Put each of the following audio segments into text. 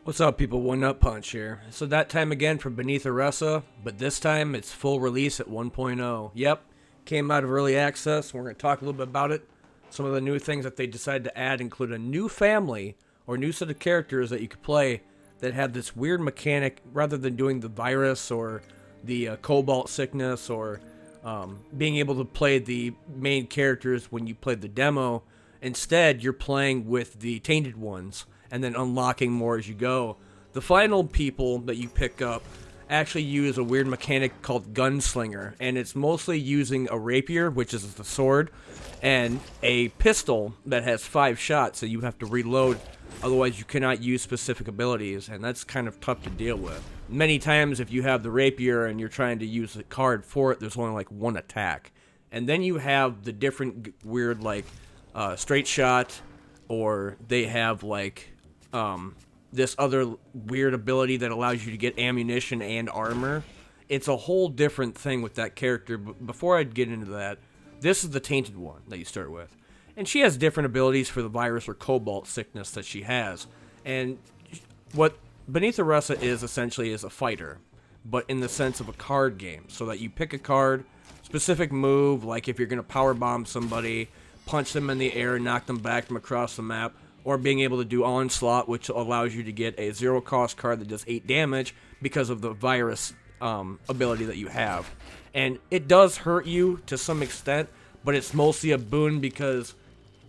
What's up, people? One Up Punch here. So that time again from Beneath Oresa, but this time it's full release at 1.0. Yep, came out of early access. We're going to talk a little bit about it. Some of the new things that they decided to add include a new family or new set of characters that you could play that have this weird mechanic. Rather than doing the virus or the cobalt sickness or being able to play the main characters when you played the demo, instead you're playing with the tainted ones and then unlocking more as you go. The final people that you pick up actually use a weird mechanic called Gunslinger, and it's mostly using a rapier, which is the sword, and a pistol that has 5 shots, so you have to reload, otherwise you cannot use specific abilities, and that's kind of tough to deal with. Many times if you have the rapier and you're trying to use the card for it, there's only like one attack. And then you have the different weird straight shot, or they have this other weird ability that allows you to get ammunition and armor. It's a whole different thing with that character, but before I get into that, this is the tainted one that you start with. And she has different abilities for the virus or cobalt sickness that she has. And what Beneath Oresa is essentially is a fighter, but in the sense of a card game, so that you pick a card, specific move, like if you're going to power bomb somebody, punch them in the air, knock them back from across the map, or being able to do Onslaught, which allows you to get a zero-cost card that does 8 damage because of the virus ability that you have. And it does hurt you to some extent, but it's mostly a boon because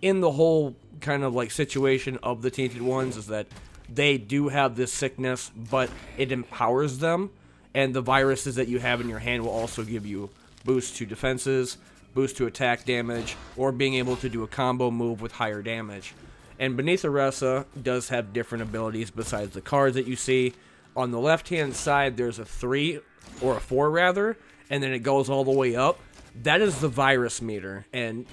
in the whole kind of situation of the Tainted Ones is that they do have this sickness, but it empowers them, and the viruses that you have in your hand will also give you boost to defenses, boost to attack damage, or being able to do a combo move with higher damage. And Beneath Oresa does have different abilities besides the cards that you see. On the left-hand side, there's a 3, or a 4 rather, and then it goes all the way up. That is the virus meter, and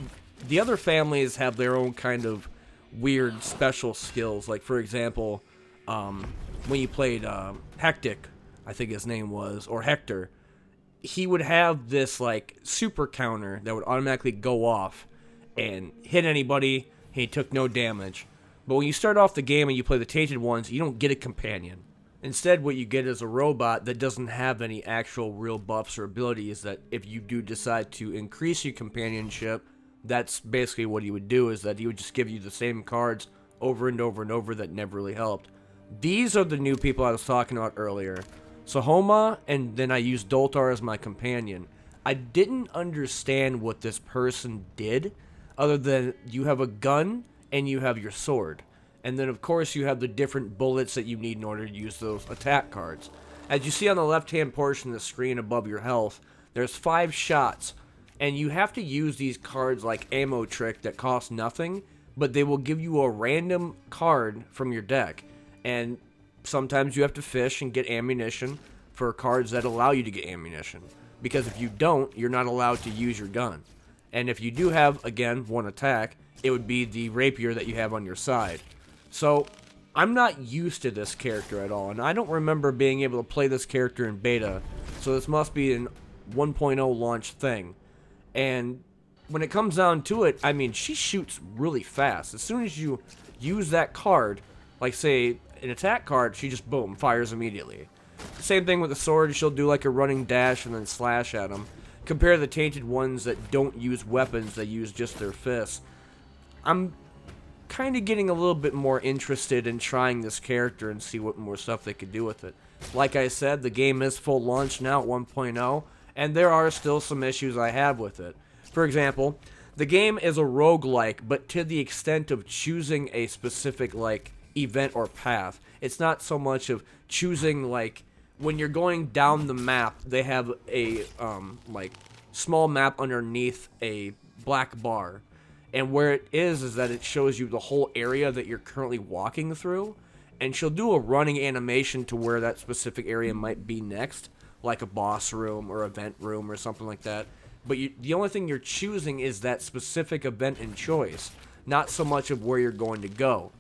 the other families have their own kind of weird special skills. Like, for example, when you played Hectic, I think his name was, or Hector, he would have this, super counter that would automatically go off and hit anybody. He took no damage. But when you start off the game and you play the Tainted Ones, you don't get a companion. Instead, what you get is a robot that doesn't have any actual real buffs or abilities that if you do decide to increase your companionship, that's basically what he would do, is that he would just give you the same cards over and over and over that never really helped. These are the new people I was talking about earlier. Sahoma, and then I used Doltar as my companion. I didn't understand what this person did, other than you have a gun and you have your sword. And then, of course, you have the different bullets that you need in order to use those attack cards. As you see on the left-hand portion of the screen above your health, there's 5 shots. And you have to use these cards like Ammo Trick that cost nothing, but they will give you a random card from your deck. And sometimes you have to fish and get ammunition for cards that allow you to get ammunition. Because if you don't, you're not allowed to use your gun. And if you do have, again, one attack, it would be the rapier that you have on your side. So, I'm not used to this character at all, and I don't remember being able to play this character in beta, so this must be an 1.0 launch thing. And when it comes down to it, I mean, she shoots really fast. As soon as you use that card, like say an attack card, she just boom, fires immediately. Same thing with the sword, she'll do like a running dash and then slash at them. Compare the Tainted Ones that don't use weapons, they use just their fists. I'm kind of getting a little bit more interested in trying this character and see what more stuff they could do with it. Like I said, the game is full launch now at 1.0, and there are still some issues I have with it. For example, the game is a roguelike, but to the extent of choosing a specific event or path. It's not so much of choosing when you're going down the map, they have a small map underneath a black bar. And where it is that it shows you the whole area that you're currently walking through. And she'll do a running animation to where that specific area might be next, like a boss room or event room or something like that. But the only thing you're choosing is that specific event and choice, not so much of where you're going to go.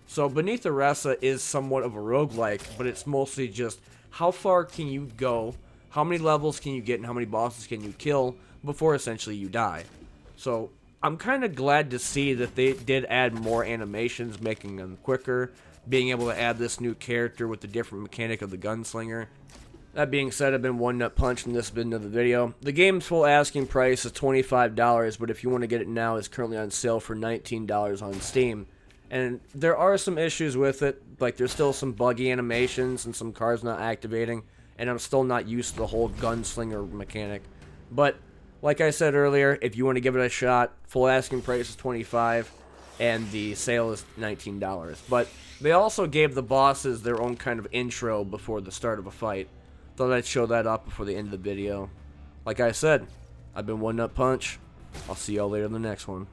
So Beneath Oresa is somewhat of a roguelike, but it's mostly just how far can you go, how many levels can you get, and how many bosses can you kill before essentially you die. So I'm kind of glad to see that they did add more animations, making them quicker, being able to add this new character with the different mechanic of the gunslinger. That being said, I've been one nut punching this bit of the video. The game's full asking price is $25, but if you want to get it now, it's currently on sale for $19 on Steam. And there are some issues with it, like there's still some buggy animations and some cards not activating, and I'm still not used to the whole gunslinger mechanic. But like I said earlier, if you want to give it a shot, full asking price is $25, and the sale is $19. But they also gave the bosses their own kind of intro before the start of a fight. Thought I'd show that up before the end of the video. Like I said, I've been One Nut Punch. I'll see y'all later in the next one.